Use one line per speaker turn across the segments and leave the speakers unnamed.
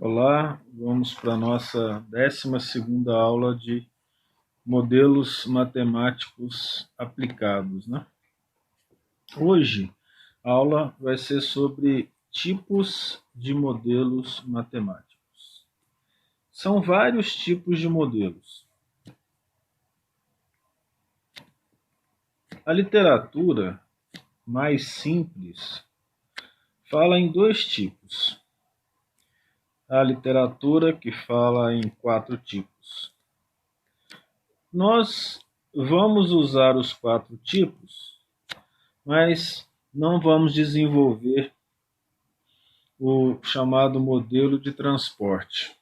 Olá, vamos para a nossa 12ª aula de modelos matemáticos aplicados, né? Hoje a aula vai ser sobre tipos de modelos matemáticos. São vários tipos de modelos. A literatura mais simples fala em dois tipos. A literatura que fala em 4 tipos. Nós vamos usar os 4 tipos, mas não vamos desenvolver o chamado modelo de transporte.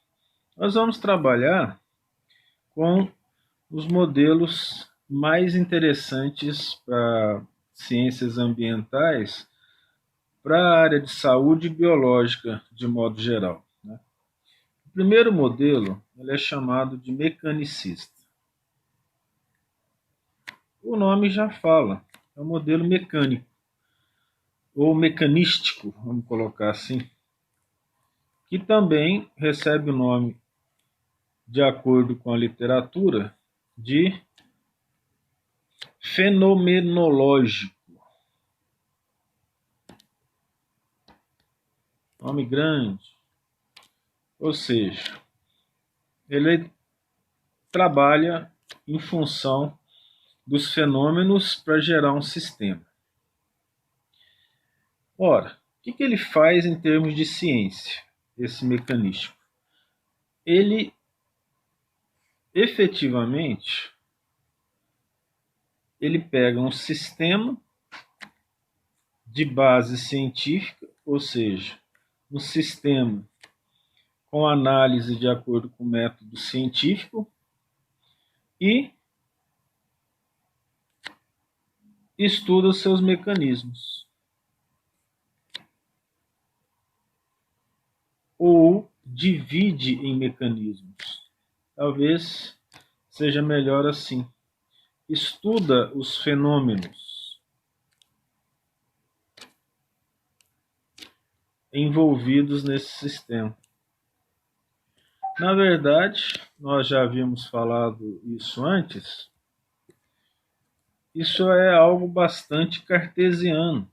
Nós vamos trabalhar com os modelos mais interessantes para ciências ambientais, para a área de saúde biológica de modo geral. O primeiro modelo ele é chamado de mecanicista. O nome já fala, é um modelo mecânico, ou mecanístico, vamos colocar assim, que também recebe o nome, de acordo com a literatura, de fenomenológico. Nome grande. Ou seja, ele trabalha em função dos fenômenos para gerar um sistema. Ora, o que ele faz em termos de ciência, esse mecanismo? Ele, efetivamente, ele pega um sistema de base científica, ou seja, um sistema com análise de acordo com o método científico, e estuda os seus mecanismos. Ou divide em mecanismos. Talvez seja melhor assim. Estuda os fenômenos envolvidos nesse sistema. Na verdade, nós já havíamos falado isso antes, isso é algo bastante cartesiano.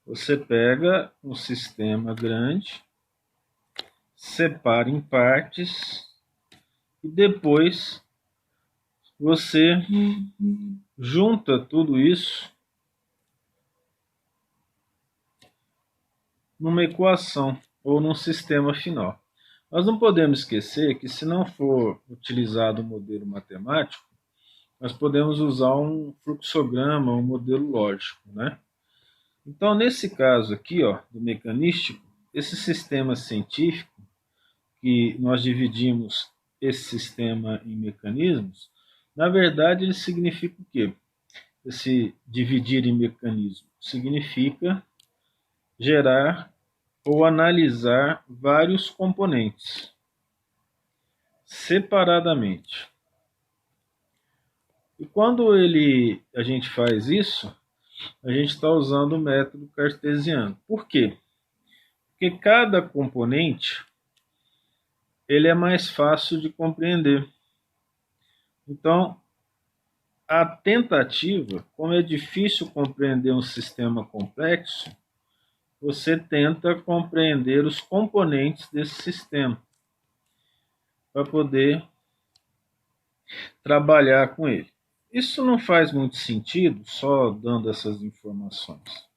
Você pega um sistema grande, separa em partes e depois você junta tudo isso numa equação ou num sistema final. Nós não podemos esquecer que, se não for utilizado o modelo matemático, nós podemos usar um fluxograma, um modelo lógico, né? Então, nesse caso aqui, do mecanístico, esse sistema científico, que nós dividimos esse sistema em mecanismos, na verdade ele significa o quê? Esse dividir em mecanismo significa gerar ou analisar vários componentes separadamente. E quando a gente faz isso, a gente está usando o método cartesiano. Por quê? Porque cada componente ele é mais fácil de compreender. Então, a tentativa, como é difícil compreender um sistema complexo, você tenta compreender os componentes desse sistema para poder trabalhar com ele. Isso não faz muito sentido só dando essas informações.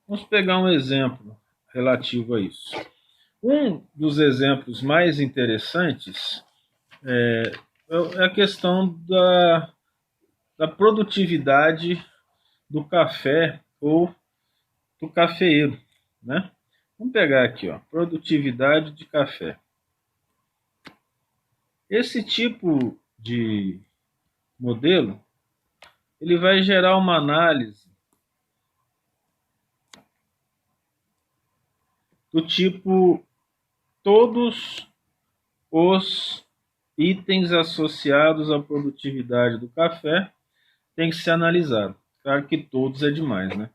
Vamos pegar um exemplo relativo a isso. Um dos exemplos mais interessantes é a questão da produtividade do café ou do cafeeiro, né? Vamos pegar aqui, produtividade de café. Esse tipo de modelo, ele vai gerar uma análise do tipo: todos os itens associados à produtividade do café têm que ser analisados. Claro que todos é demais, né?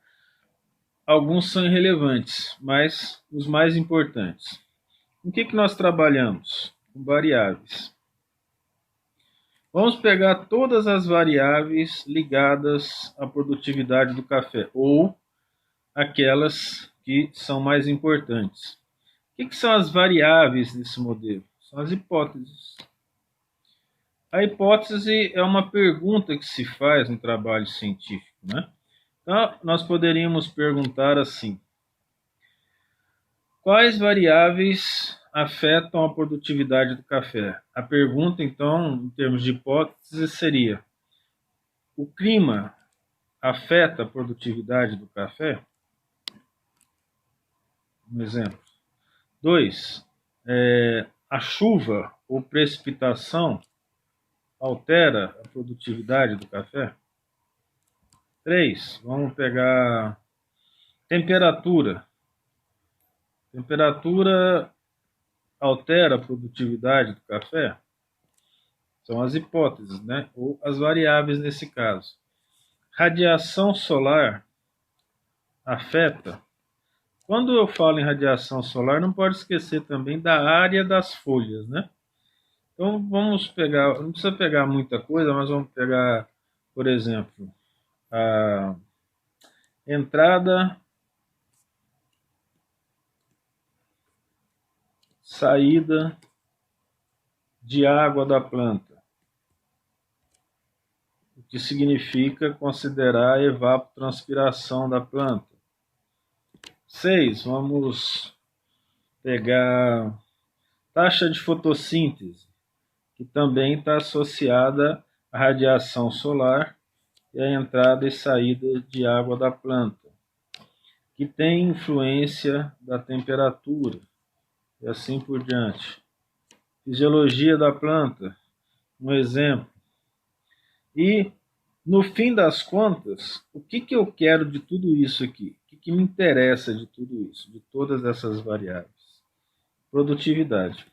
Alguns são irrelevantes, mas os mais importantes. O que nós trabalhamos? Com variáveis. Vamos pegar todas as variáveis ligadas à produtividade do café, ou aquelas que são mais importantes. O que são as variáveis desse modelo? São as hipóteses. A hipótese é uma pergunta que se faz no trabalho científico, né? Então, nós poderíamos perguntar assim: quais variáveis afetam a produtividade do café? A pergunta, então, em termos de hipótese, seria: o clima afeta a produtividade do café? Um exemplo. 2. A chuva ou precipitação altera a produtividade do café? 3. Vamos pegar temperatura. Temperatura altera a produtividade do café? São as hipóteses, né? Ou as variáveis nesse caso. Radiação solar afeta? Quando eu falo em radiação solar, não pode esquecer também da área das folhas, né? Então vamos pegar, não precisa pegar muita coisa, mas vamos pegar, por exemplo, a entrada, saída de água da planta, o que significa considerar a evapotranspiração da planta. 6. Vamos pegar taxa de fotossíntese, que também está associada à radiação solar e à entrada e saída de água da planta, que tem influência da temperatura e assim por diante. Fisiologia da planta, um exemplo. E, no fim das contas, o que eu quero de tudo isso aqui? O que me interessa de tudo isso, de todas essas variáveis? Produtividade.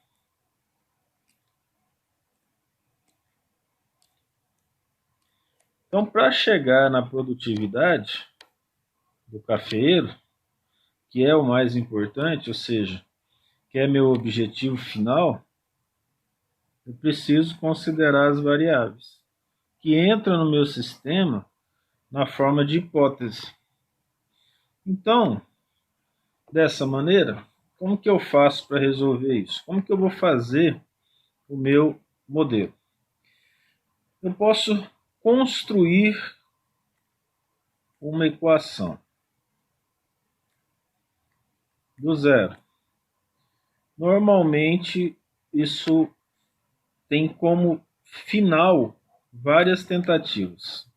Então, para chegar na produtividade do cafeeiro, que é o mais importante, ou seja, que é meu objetivo final, eu preciso considerar as variáveis que entram no meu sistema na forma de hipótese. Então, dessa maneira, como que eu faço para resolver isso? Como que eu vou fazer o meu modelo? Eu posso construir uma equação do zero. Normalmente, isso tem como final várias tentativas.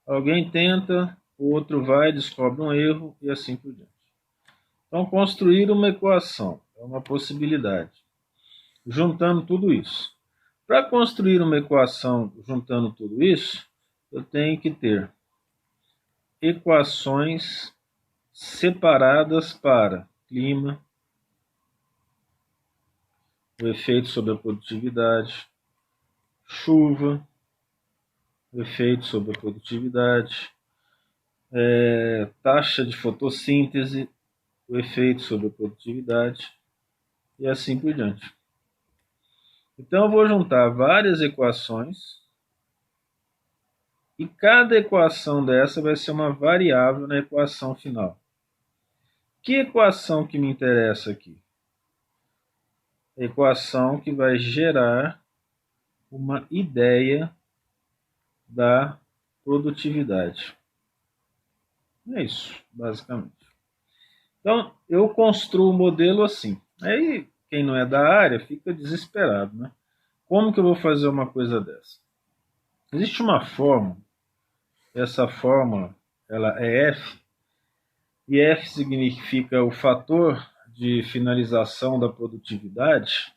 Alguém tenta, o outro vai, descobre um erro e assim por diante. Então, construir uma equação é uma possibilidade, juntando tudo isso. Para construir uma equação juntando tudo isso, eu tenho que ter equações separadas para clima, o efeito sobre a produtividade, chuva, o efeito sobre a produtividade, taxa de fotossíntese, o efeito sobre a produtividade e assim por diante. Então eu vou juntar várias equações e cada equação dessa vai ser uma variável na equação final. Que equação que me interessa aqui? A equação que vai gerar uma ideia da produtividade. É isso, basicamente. Então, eu construo o modelo assim. Aí, quem não é da área fica desesperado, né? Como que eu vou fazer uma coisa dessa? Existe uma fórmula, essa fórmula ela é F, e F significa o fator de finalização da produtividade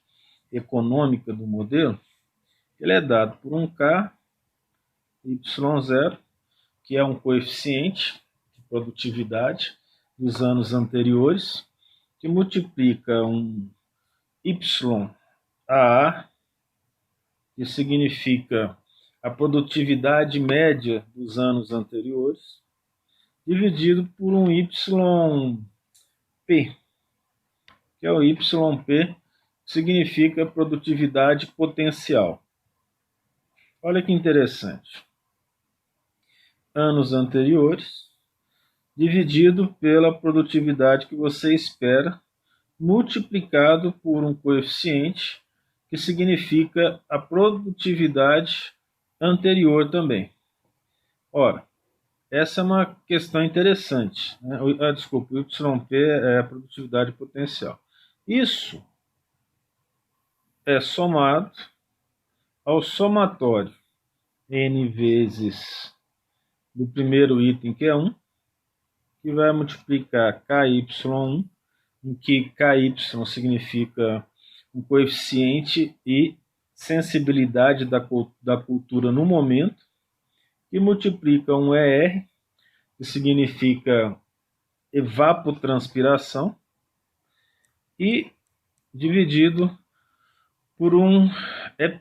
econômica do modelo. Ele é dado por um K, Y0, que é um coeficiente de produtividade dos anos anteriores, que multiplica um YAA, que significa a produtividade média dos anos anteriores, dividido por um YP, que é o YP, que significa produtividade potencial. Olha que interessante. Anos anteriores, dividido pela produtividade que você espera, multiplicado por um coeficiente que significa a produtividade anterior também. Ora, essa é uma questão interessante, né? Desculpa, o YP é a produtividade potencial. Isso é somado ao somatório N vezes do primeiro item, que é 1, que vai multiplicar KY1, em que KY significa um coeficiente e sensibilidade da cultura no momento, e multiplica um ER, que significa evapotranspiração, e dividido por um EP,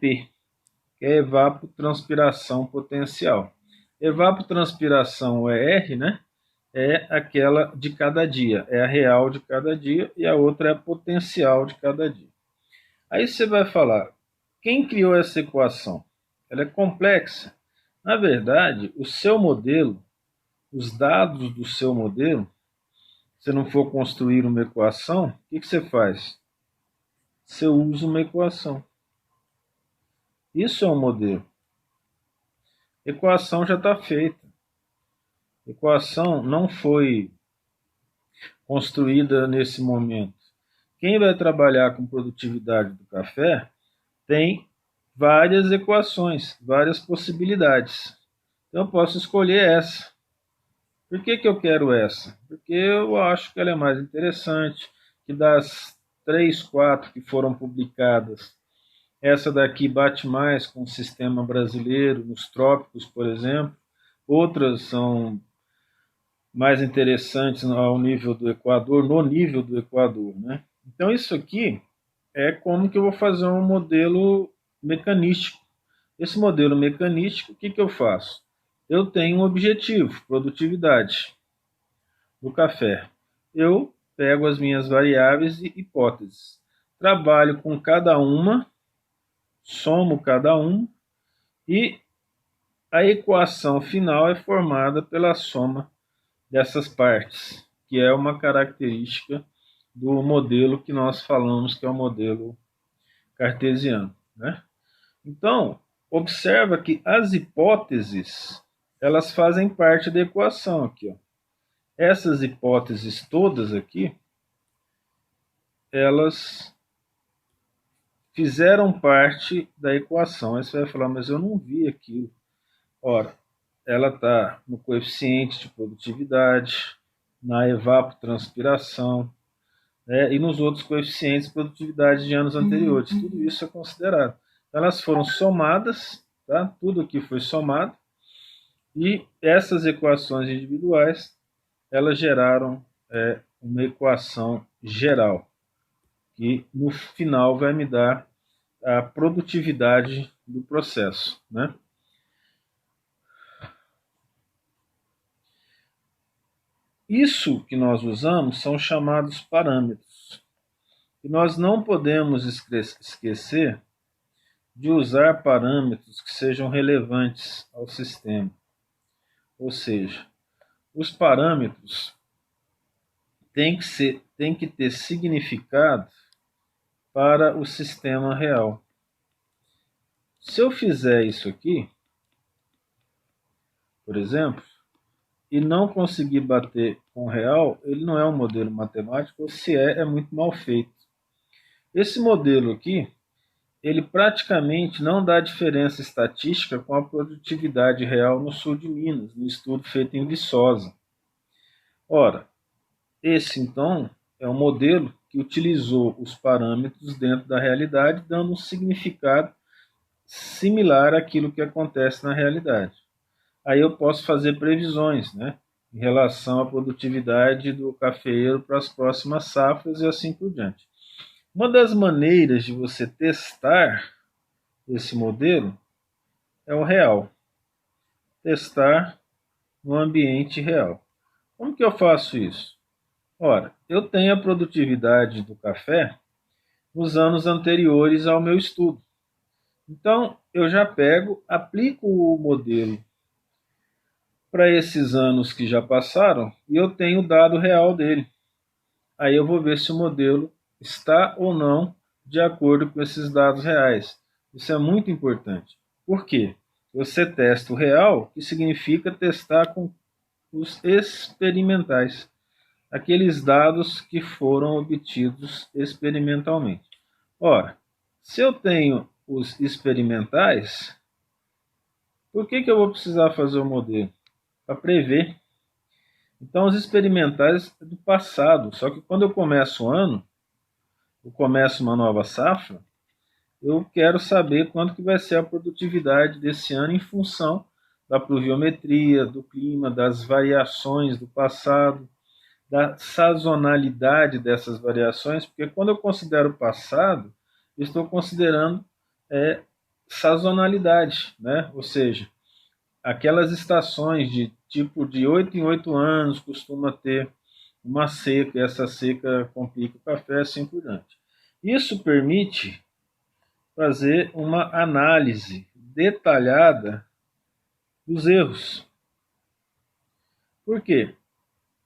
que é evapotranspiração potencial. Evapotranspiração ER, né, é aquela de cada dia, é a real de cada dia, e a outra é a potencial de cada dia. Aí você vai falar, quem criou essa equação? Ela é complexa. Na verdade, o seu modelo, os dados do seu modelo, se não for construir uma equação, o que você faz? Você usa uma equação. Isso é um modelo. Equação já está feita. Equação não foi construída nesse momento. Quem vai trabalhar com produtividade do café tem várias equações, várias possibilidades. Então eu posso escolher essa. Por que eu quero essa? Porque eu acho que ela é mais interessante, que das 3, 4 que foram publicadas, essa daqui bate mais com o sistema brasileiro, nos trópicos, por exemplo. Outras são mais interessantes ao nível do Equador, no nível do Equador, né? Então isso aqui é como que eu vou fazer um modelo mecanístico. Esse modelo mecanístico, o que eu faço? Eu tenho um objetivo, produtividade do café. Eu pego as minhas variáveis e hipóteses, trabalho com cada uma, somo cada uma, e a equação final é formada pela soma dessas partes, que é uma característica do modelo que nós falamos que é o modelo cartesiano, né? Então, observa que as hipóteses, elas fazem parte da equação aqui, ó. Essas hipóteses todas aqui, elas fizeram parte da equação. Aí você vai falar, mas eu não vi aquilo. Ora, ela está no coeficiente de produtividade, na evapotranspiração, né, e nos outros coeficientes de produtividade de anos anteriores. Tudo isso é considerado. Elas foram somadas, tá? Tudo aqui foi somado, e essas equações individuais, elas geraram uma equação geral, que no final vai me dar a produtividade do processo, né? Isso que nós usamos são chamados parâmetros. E nós não podemos esquecer de usar parâmetros que sejam relevantes ao sistema. Ou seja, os parâmetros têm que ter significado para o sistema real. Se eu fizer isso aqui, por exemplo, e não conseguir bater com o real, ele não é um modelo matemático, ou se é muito mal feito. Esse modelo aqui, ele praticamente não dá diferença estatística com a produtividade real no sul de Minas, no estudo feito em Viçosa. Ora, esse então é um modelo que utilizou os parâmetros dentro da realidade, dando um significado similar àquilo que acontece na realidade. Aí eu posso fazer previsões, né, em relação à produtividade do cafeeiro para as próximas safras e assim por diante. Uma das maneiras de você testar esse modelo é o real. Testar no ambiente real. Como que eu faço isso? Ora, eu tenho a produtividade do café nos anos anteriores ao meu estudo. Então, eu já pego, aplico o modelo para esses anos que já passaram e eu tenho o dado real dele. Aí eu vou ver se o modelo está ou não de acordo com esses dados reais. Isso é muito importante. Por quê? Você testa o real, que significa testar com os experimentais, aqueles dados que foram obtidos experimentalmente. Ora, se eu tenho os experimentais, por que eu vou precisar fazer o modelo? Para prever. Então, os experimentais é do passado, só que quando eu começo o ano, eu começo uma nova safra, eu quero saber quanto que vai ser a produtividade desse ano em função da pluviometria, do clima, das variações do passado, da sazonalidade dessas variações, porque quando eu considero o passado, eu estou considerando sazonalidade, né? Ou seja, aquelas estações de tipo de 8 em 8 anos costuma ter uma seca, e essa seca complica o café, assim por diante. Isso permite fazer uma análise detalhada dos erros. Por quê?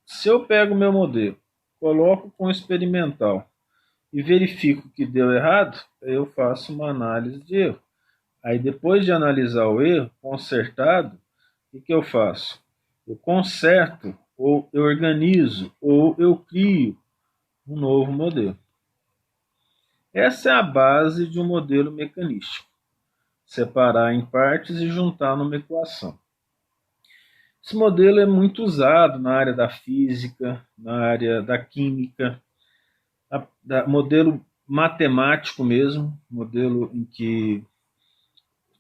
Se eu pego o meu modelo, coloco com experimental e verifico que deu errado, eu faço uma análise de erro. Aí depois de analisar o erro, consertado, o que eu faço? Eu conserto, ou eu organizo, ou eu crio um novo modelo. Essa é a base de um modelo mecanístico. Separar em partes e juntar numa equação. Esse modelo é muito usado na área da física, na área da química, modelo matemático mesmo, modelo em que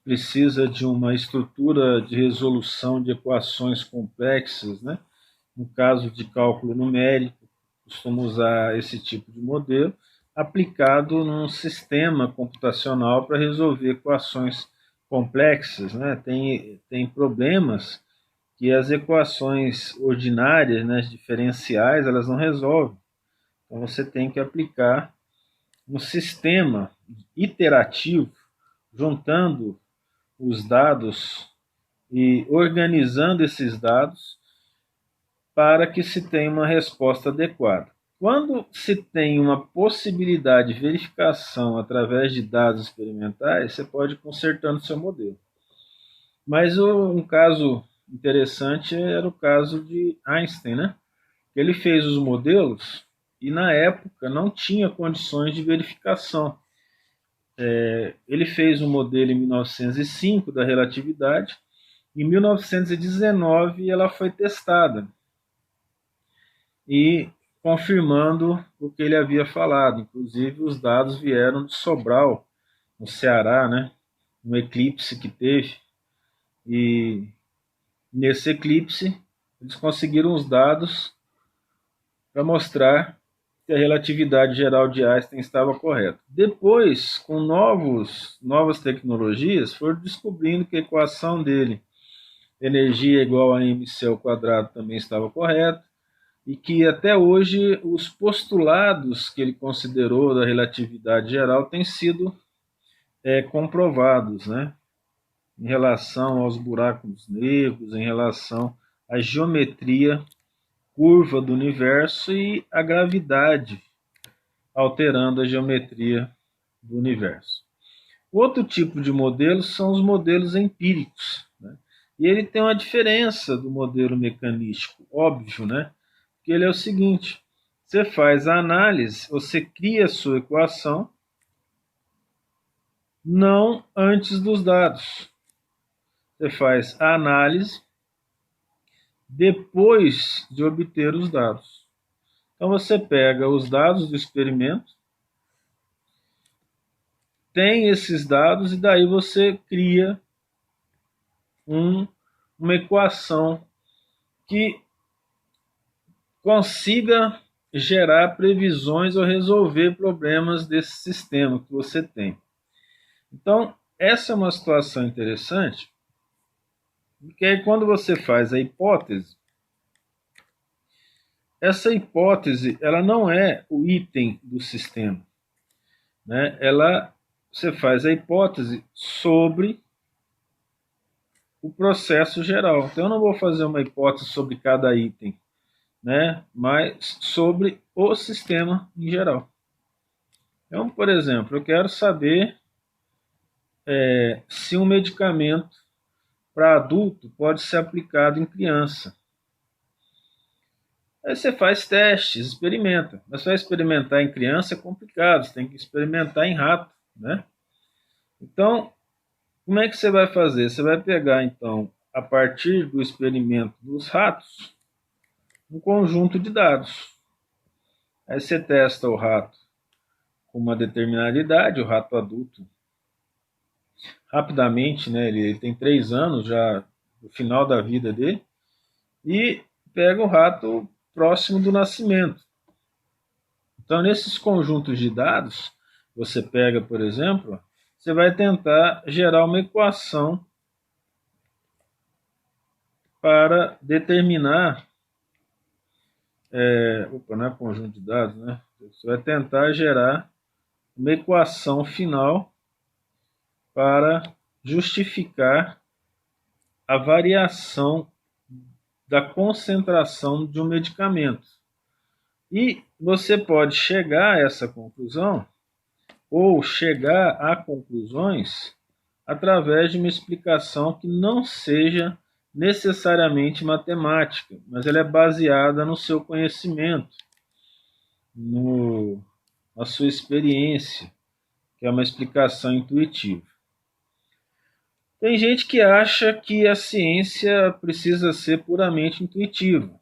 precisa de uma estrutura de resolução de equações complexas, né? No caso de cálculo numérico, costumo usar esse tipo de modelo aplicado num sistema computacional para resolver equações complexas, né? Tem problemas que as equações ordinárias, né, diferenciais, elas não resolvem. Então você tem que aplicar um sistema iterativo, juntando os dados e organizando esses dados para que se tenha uma resposta adequada. Quando se tem uma possibilidade de verificação através de dados experimentais, você pode ir consertando seu modelo. Mas um caso interessante era o caso de Einstein, né? Ele fez os modelos e na época não tinha condições de verificação. Ele fez um modelo em 1905 da relatividade. Em 1919 ela foi testada e confirmando o que ele havia falado. Inclusive os dados vieram de Sobral, no Ceará, né? Um eclipse que teve. E nesse eclipse eles conseguiram os dados para mostrar que a relatividade geral de Einstein estava correta. Depois, com novas tecnologias, foram descobrindo que a equação dele, energia igual a mc ao quadrado, também estava correta, e que até hoje os postulados que ele considerou da relatividade geral têm sido comprovados, né? Em relação aos buracos negros, em relação à geometria curva do universo e a gravidade alterando a geometria do universo. Outro tipo de modelos são os modelos empíricos, né? E ele tem uma diferença do modelo mecanístico, óbvio, né? Que ele é o seguinte: você faz a análise, você cria a sua equação, não antes dos dados. Você faz a análise depois de obter os dados. Então você pega os dados do experimento, tem esses dados e daí você cria uma equação que consiga gerar previsões ou resolver problemas desse sistema que você tem. Então, essa é uma situação interessante, porque aí quando você faz a hipótese, essa hipótese ela não é o item do sistema, né? Você faz a hipótese sobre o processo geral. Então, eu não vou fazer uma hipótese sobre cada item, né? Mas sobre o sistema em geral. Então, por exemplo, eu quero saber se um medicamento para adulto pode ser aplicado em criança. Aí você faz testes, experimenta. Mas vai experimentar em criança é complicado, você tem que experimentar em rato, né? Então, como é que você vai fazer? Você vai pegar, então, a partir do experimento dos ratos, um conjunto de dados. Aí você testa o rato com uma determinada idade, o rato adulto, rapidamente, né? Ele tem 3 anos já no final da vida dele, e pega o rato próximo do nascimento. Então, nesses conjuntos de dados, você pega, por exemplo, você vai tentar gerar uma equação para determinar. Não é conjunto de dados, né? Você vai tentar gerar uma equação final para justificar a variação da concentração de um medicamento. E você pode chegar a essa conclusão ou chegar a conclusões através de uma explicação que não seja necessariamente matemática, mas ela é baseada no seu conhecimento, na sua experiência, que é uma explicação intuitiva. Tem gente que acha que a ciência precisa ser puramente intuitiva,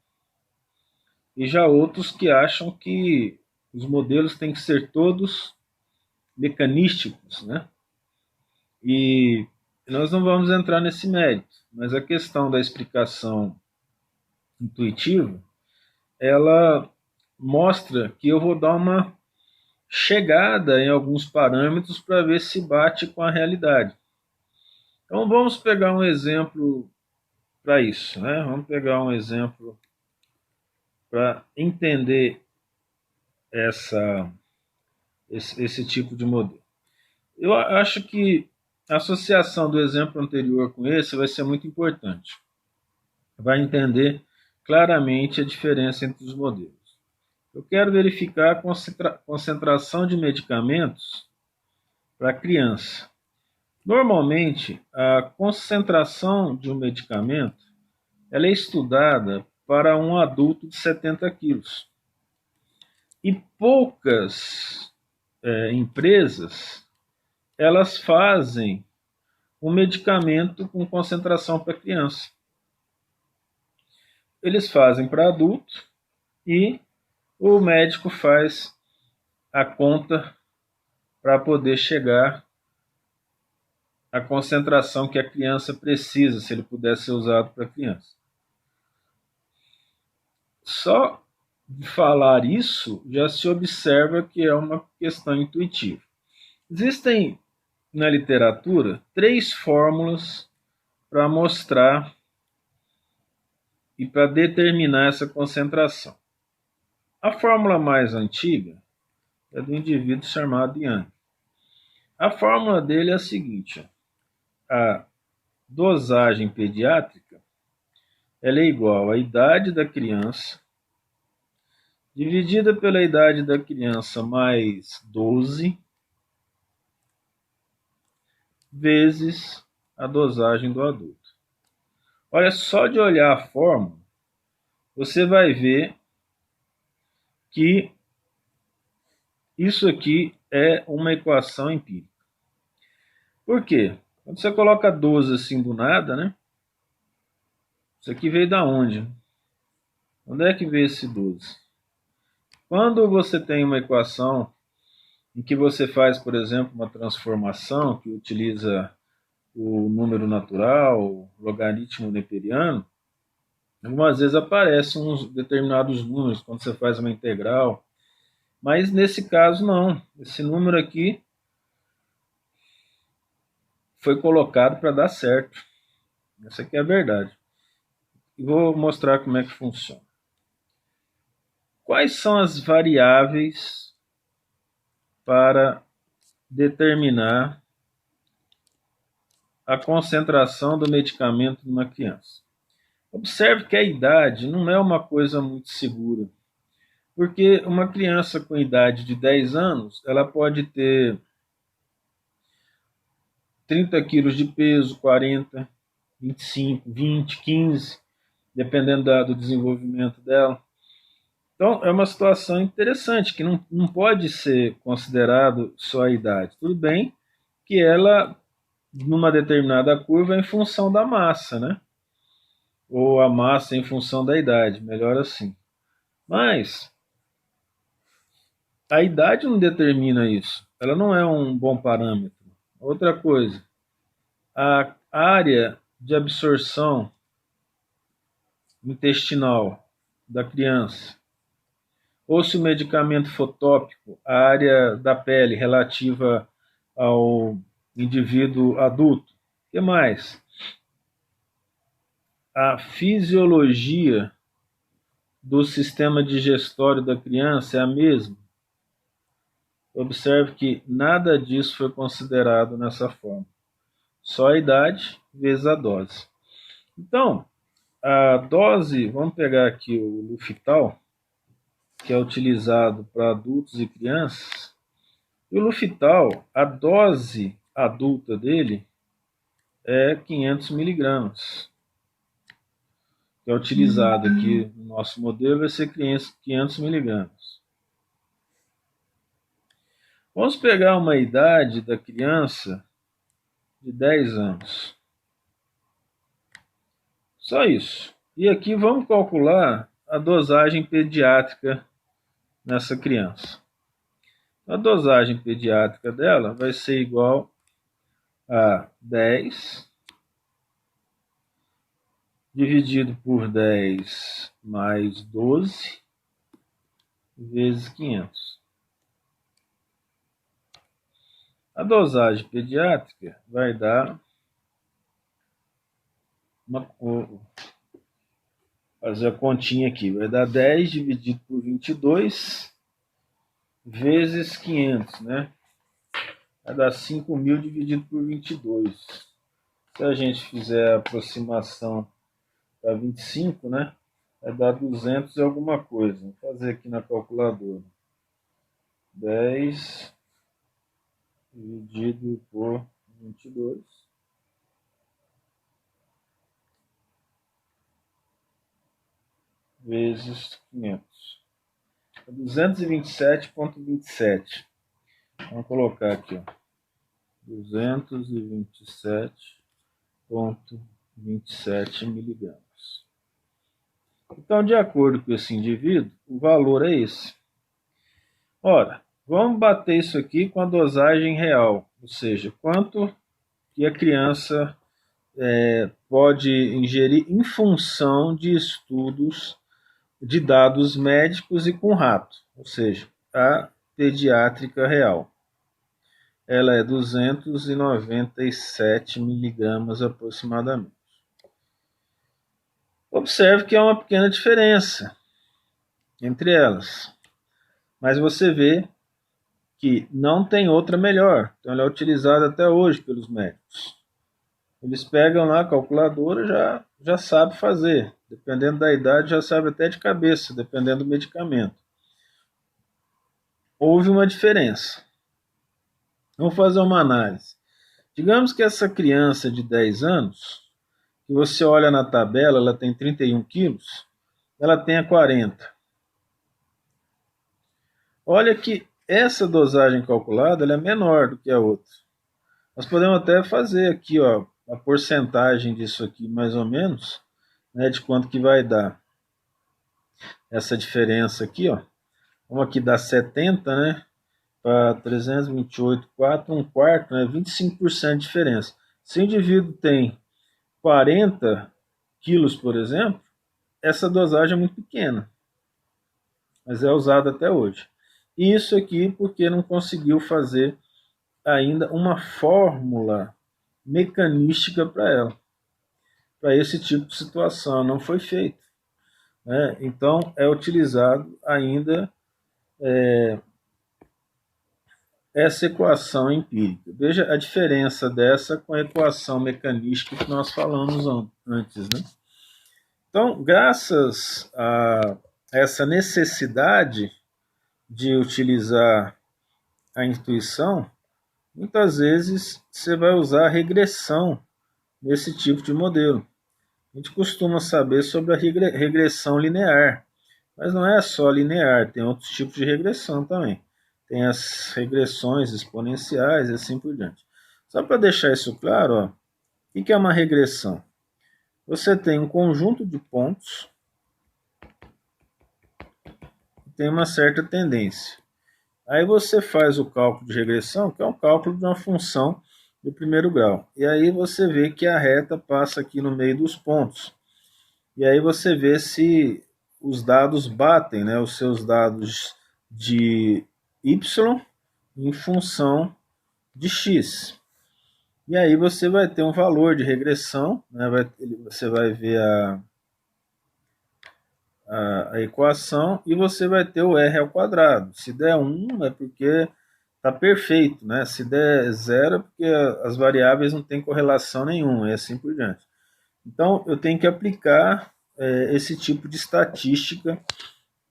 e já outros que acham que os modelos têm que ser todos mecanísticos, né? E nós não vamos entrar nesse mérito, mas a questão da explicação intuitiva, ela mostra que eu vou dar uma chegada em alguns parâmetros para ver se bate com a realidade. Então vamos pegar um exemplo para isso, né? Vamos pegar um exemplo para entender esse tipo de modelo. Eu acho que a associação do exemplo anterior com esse vai ser muito importante. Vai entender claramente a diferença entre os modelos. Eu quero verificar a concentração de medicamentos para criança. Normalmente, a concentração de um medicamento ela é estudada para um adulto de 70 quilos. E poucas empresas elas fazem um medicamento com concentração para criança. Eles fazem para adulto e o médico faz a conta para poder chegar à concentração que a criança precisa, se ele puder ser usado para criança. Só de falar isso já se observa que é uma questão intuitiva. Existem na literatura 3 fórmulas para mostrar e para determinar essa concentração. A fórmula mais antiga é do indivíduo chamado Young. A fórmula dele é a seguinte: a dosagem pediátrica ela é igual à idade da criança dividida pela idade da criança mais 12 vezes a dosagem do adulto. Olha, só de olhar a fórmula, você vai ver que isso aqui é uma equação empírica. Por quê? Quando você coloca 12 assim do nada, né? Isso aqui veio da onde? Onde é que veio esse 12? Quando você tem uma equação em que você faz, por exemplo, uma transformação que utiliza o número natural, o logaritmo neperiano, algumas vezes aparecem uns determinados números quando você faz uma integral, mas nesse caso não. Esse número aqui foi colocado para dar certo. Essa aqui é a verdade. E vou mostrar como é que funciona. quais são as variáveis para determinar a concentração do medicamento numa criança? Observe que a idade não é uma coisa muito segura, porque uma criança com idade de 10 anos, ela pode ter 30 quilos de peso, 40, 25, 20, 15, dependendo do desenvolvimento dela. Então, é uma situação interessante, que não pode ser considerado só a idade. Tudo bem que ela, numa determinada curva, é em função da massa, né? Ou a massa em função da idade, melhor assim. Mas a idade não determina isso. Ela não é um bom parâmetro. Outra coisa, a área de absorção intestinal da criança, ou se o medicamento for tópico, a área da pele relativa ao indivíduo adulto. O que mais? A fisiologia do sistema digestório da criança é a mesma. Observe que nada disso foi considerado nessa forma. Só a idade vezes a dose. Então, a dose, vamos pegar aqui o Luftal, que é utilizado para adultos e crianças. E o Luftal, a dose adulta dele é 500 miligramas. Que é utilizado aqui no nosso modelo, vai ser 500 miligramas. Vamos pegar uma idade da criança de 10 anos. Só isso. E aqui vamos calcular a dosagem pediátrica nessa criança. A dosagem pediátrica dela vai ser igual a 10 dividido por 10 mais 12 vezes 500. A dosagem pediátrica vai dar fazer a continha aqui, vai dar 10 dividido por 22 vezes 500, né? Vai dar 5.000 dividido por 22. Se a gente fizer a aproximação para 25, né? Vai dar 200 e alguma coisa. Vou fazer aqui na calculadora. 10 dividido por 22. Vezes 500. 227,27. Vamos colocar aqui, ó. 227,27 miligramas. Então, de acordo com esse indivíduo, o valor é esse. Ora, vamos bater isso aqui com a dosagem real, ou seja, quanto que a criança pode ingerir em função de estudos de dados médicos e com rato, ou seja, a pediátrica real. Ela é 297 miligramas aproximadamente. Observe que há uma pequena diferença entre elas, mas você vê que não tem outra melhor, então ela é utilizada até hoje pelos médicos. Eles pegam lá a calculadora, já sabe fazer, dependendo da idade já sabe até de cabeça, dependendo do medicamento. Houve uma diferença. Vamos fazer uma análise. Digamos que essa criança de 10 anos, que você olha na tabela, ela tem 31 quilos, ela tenha 40. Olha que essa dosagem calculada ela é menor do que a outra. Nós podemos até fazer aqui, ó, a porcentagem disso aqui, mais ou menos, né, de quanto que vai dar essa diferença aqui, ó. Vamos aqui dar 70, né, para 328, 4, um quarto, né, 25% de diferença. Se o indivíduo tem 40 quilos, por exemplo, essa dosagem é muito pequena, mas é usada até hoje. E isso aqui porque não conseguiu fazer ainda uma fórmula mecanística para ela, para esse tipo de situação, não foi feito. né? Então, é utilizado ainda essa equação empírica. Veja a diferença dessa com a equação mecanística que nós falamos antes, né? Então, graças a essa necessidade de utilizar a intuição, muitas vezes você vai usar a regressão nesse tipo de modelo. A gente costuma saber sobre a regressão linear, mas não é só linear, tem outros tipos de regressão também. Tem as regressões exponenciais e assim por diante. Só para deixar isso claro, ó, o que é uma regressão? Você tem um conjunto de pontos que tem uma certa tendência. Aí você faz o cálculo de regressão, que é um cálculo de uma função de primeiro grau. E aí você vê que a reta passa aqui no meio dos pontos. E aí você vê se os dados batem, né, os seus dados de y em função de x. E aí você vai ter um valor de regressão, né, você vai ver a equação e você vai ter o r ao quadrado. Se der 1 é porque está perfeito, né? Se der 0 é porque as variáveis não têm correlação nenhuma e assim por diante. Então eu tenho que aplicar esse tipo de estatística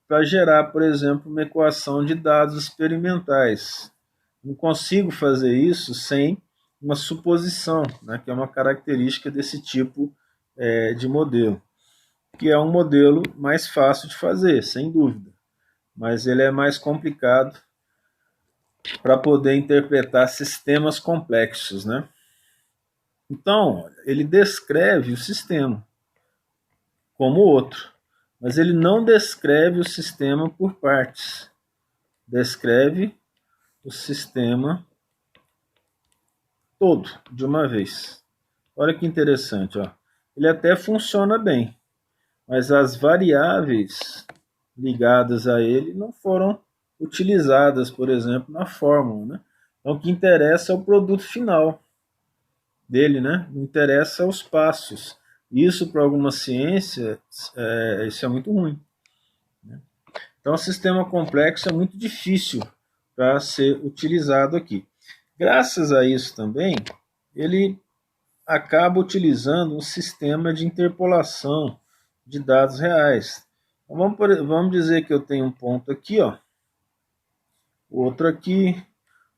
para gerar, por exemplo, uma equação de dados experimentais. Não consigo fazer isso sem uma suposição, né, que é uma característica desse tipo de modelo, que é um modelo mais fácil de fazer, sem dúvida, mas ele é mais complicado para poder interpretar sistemas complexos, né? Então, ele descreve o sistema como outro, mas ele não descreve o sistema por partes. Descreve o sistema todo, de uma vez. Olha que interessante, ó. Ele até funciona bem, mas as variáveis ligadas a ele não foram utilizadas, por exemplo, na fórmula, né? Então, o que interessa é o produto final dele, né? Não interessa os passos. Isso, para alguma ciência, isso é muito ruim, né? Então, o sistema complexo é muito difícil para ser utilizado aqui. Graças a isso também, ele acaba utilizando um sistema de interpolação de dados reais. Então, vamos dizer que eu tenho um ponto aqui, ó, outro aqui,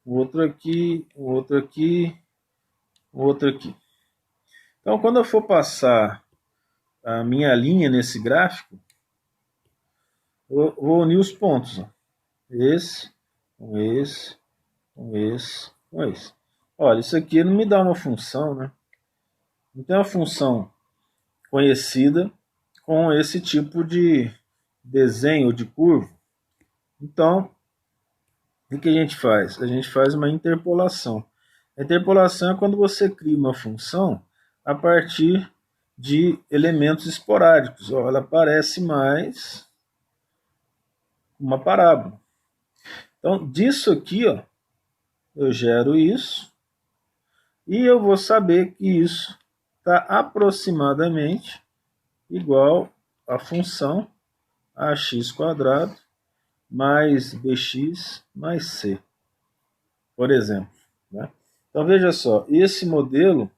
outro aqui, outro aqui, outro aqui. Então, quando eu for passar a minha linha nesse gráfico, eu vou unir os pontos. Ó. Esse, com esse, com esse, com esse. Olha, isso aqui não me dá uma função, né? Não tem uma função conhecida com esse tipo de desenho de curva. Então, o que a gente faz? A gente faz uma interpolação. A interpolação é quando você cria uma função a partir de elementos esporádicos. Ela parece mais uma parábola. Então, disso aqui, ó, eu gero isso e eu vou saber que isso está aproximadamente igual à função ax² mais bx mais c, por exemplo, né? Então veja só, esse modelo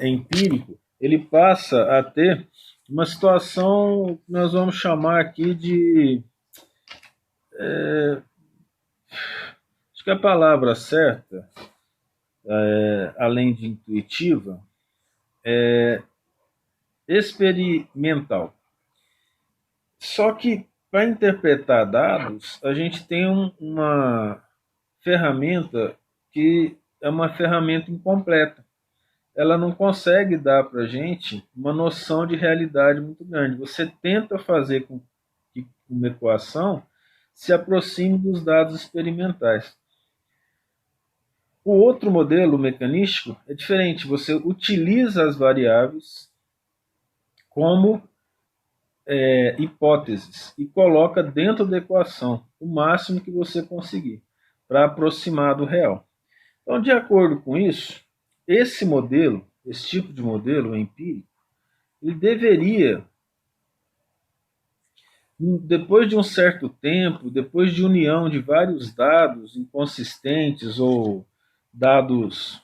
empírico, ele passa a ter uma situação que nós vamos chamar aqui de... acho que a palavra certa, além de intuitiva, é experimental. Só que para interpretar dados, a gente tem uma ferramenta que é uma ferramenta incompleta. Ela não consegue dar para a gente uma noção de realidade muito grande. Você tenta fazer com que uma equação se aproxime dos dados experimentais. O outro modelo mecanístico é diferente. Você utiliza as variáveis como hipóteses e coloca dentro da equação o máximo que você conseguir para aproximar do real. Então, de acordo com isso, esse modelo, esse tipo de modelo empírico, ele deveria depois de um certo tempo, depois de união de vários dados inconsistentes ou dados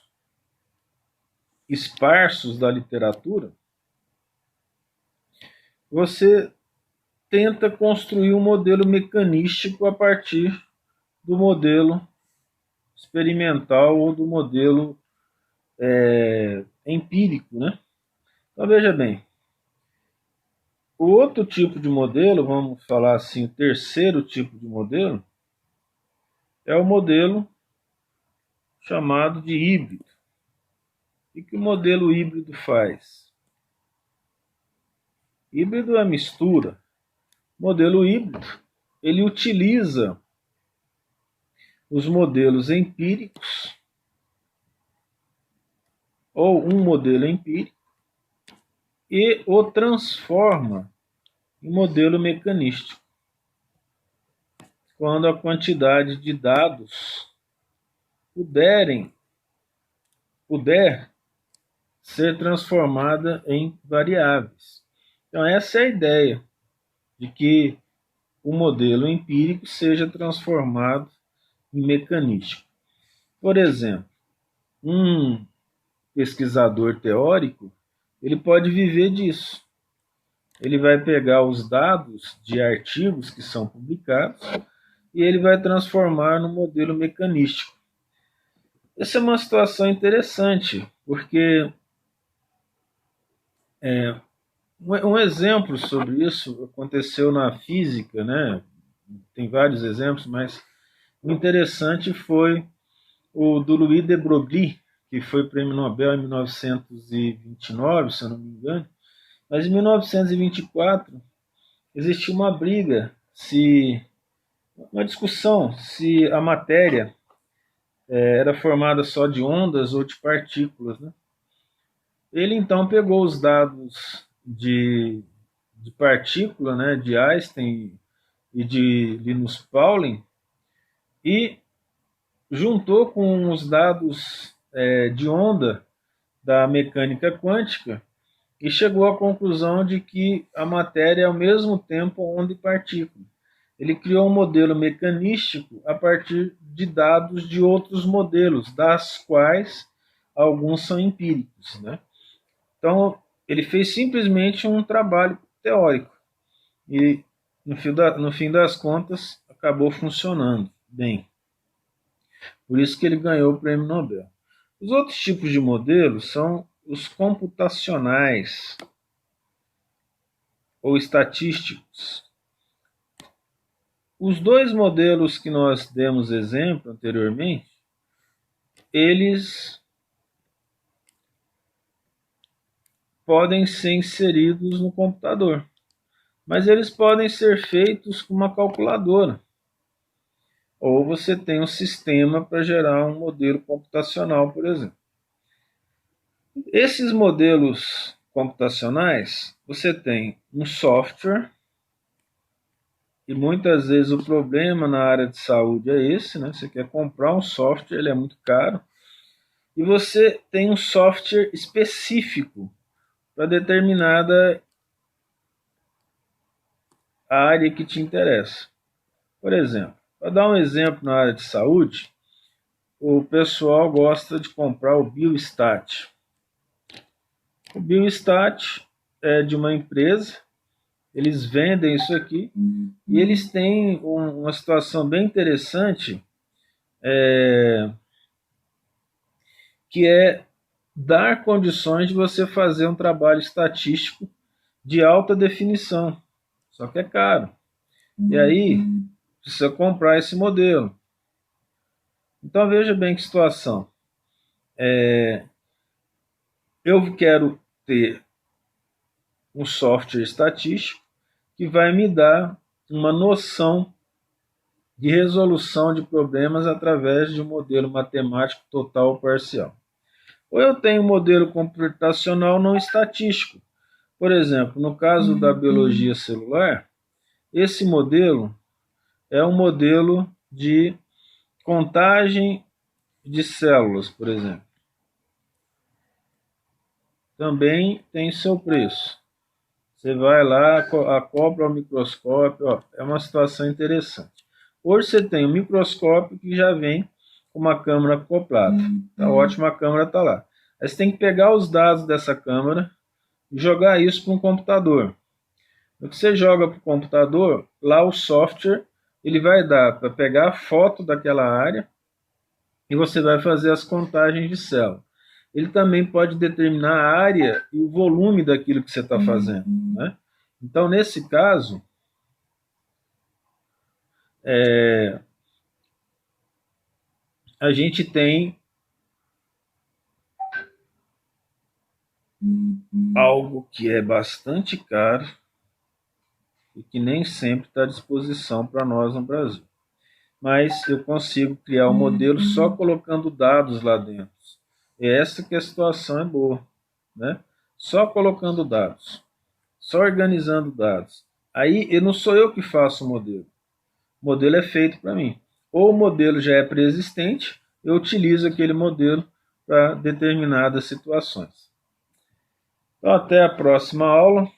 esparsos da literatura, você tenta construir um modelo mecanístico a partir do modelo experimental ou do modelo empírico, né? Então veja bem, o outro tipo de modelo, vamos falar assim, o terceiro tipo de modelo, é o modelo chamado de híbrido. O que o modelo híbrido faz? Híbrido é mistura. O modelo híbrido, ele utiliza os modelos empíricos ou um modelo empírico e o transforma em modelo mecanístico, quando a quantidade de dados puder ser transformada em variáveis. Então essa é a ideia de que o modelo empírico seja transformado em mecanístico. Por exemplo, um pesquisador teórico, ele pode viver disso. Ele vai pegar os dados de artigos que são publicados e ele vai transformar no modelo mecanístico. Essa é uma situação interessante, porque um exemplo sobre isso aconteceu na física, né? Tem vários exemplos, mas o interessante foi o do Louis de Broglie, que foi prêmio Nobel em 1929, se eu não me engano. Mas em 1924 existiu uma briga, uma discussão se a matéria era formada só de ondas ou de partículas, né? Ele então pegou os dados de partícula, né, de Einstein e de Linus Pauling e juntou com os dados de onda da mecânica quântica e chegou à conclusão de que a matéria é ao mesmo tempo onda e partícula. Ele criou um modelo mecanístico a partir de dados de outros modelos, das quais alguns são empíricos, né? Então, ele fez simplesmente um trabalho teórico e, no fim das contas, acabou funcionando bem. Por isso que ele ganhou o prêmio Nobel. Os outros tipos de modelos são os computacionais ou estatísticos. Os dois modelos que nós demos exemplo anteriormente, eles podem ser inseridos no computador, mas eles podem ser feitos com uma calculadora. Ou você tem um sistema para gerar um modelo computacional, por exemplo. Esses modelos computacionais, você tem um software, e muitas vezes o problema na área de saúde é esse, né? Você quer comprar um software, ele é muito caro, e você tem um software específico para determinada área que te interessa. Por exemplo, para dar um exemplo na área de saúde, o pessoal gosta de comprar o Biostat. O Biostat é de uma empresa, eles vendem isso aqui e eles têm uma situação bem interessante, que é dar condições de você fazer um trabalho estatístico de alta definição, só que é caro. E aí, precisa comprar esse modelo. Então veja bem que situação. Eu quero ter um software estatístico que vai me dar uma noção de resolução de problemas através de um modelo matemático total ou parcial. Ou eu tenho um modelo computacional não estatístico. Por exemplo, no caso da biologia celular, esse modelo é um modelo de contagem de células, por exemplo. Também tem seu preço. Você vai lá, acopla o microscópio, ó, é uma situação interessante. Hoje você tem um microscópio que já vem com uma câmera acoplada. Tá ótima, a câmera está lá. Aí você tem que pegar os dados dessa câmera e jogar isso para um computador. No que você joga para o computador, lá o software ele vai dar para pegar a foto daquela área e você vai fazer as contagens de célula. Ele também pode determinar a área e o volume daquilo que você está fazendo, né? Então, nesse caso, a gente tem algo que é bastante caro e que nem sempre está à disposição para nós no Brasil. Mas eu consigo criar um modelo só colocando dados lá dentro. E essa que a situação é boa, né? Só colocando dados, só organizando dados. Aí não sou eu que faço o modelo. O modelo é feito para mim. Ou o modelo já é pré-existente, eu utilizo aquele modelo para determinadas situações. Então, até a próxima aula.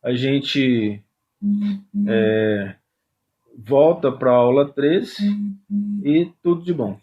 A gente volta para a aula 13 e tudo de bom.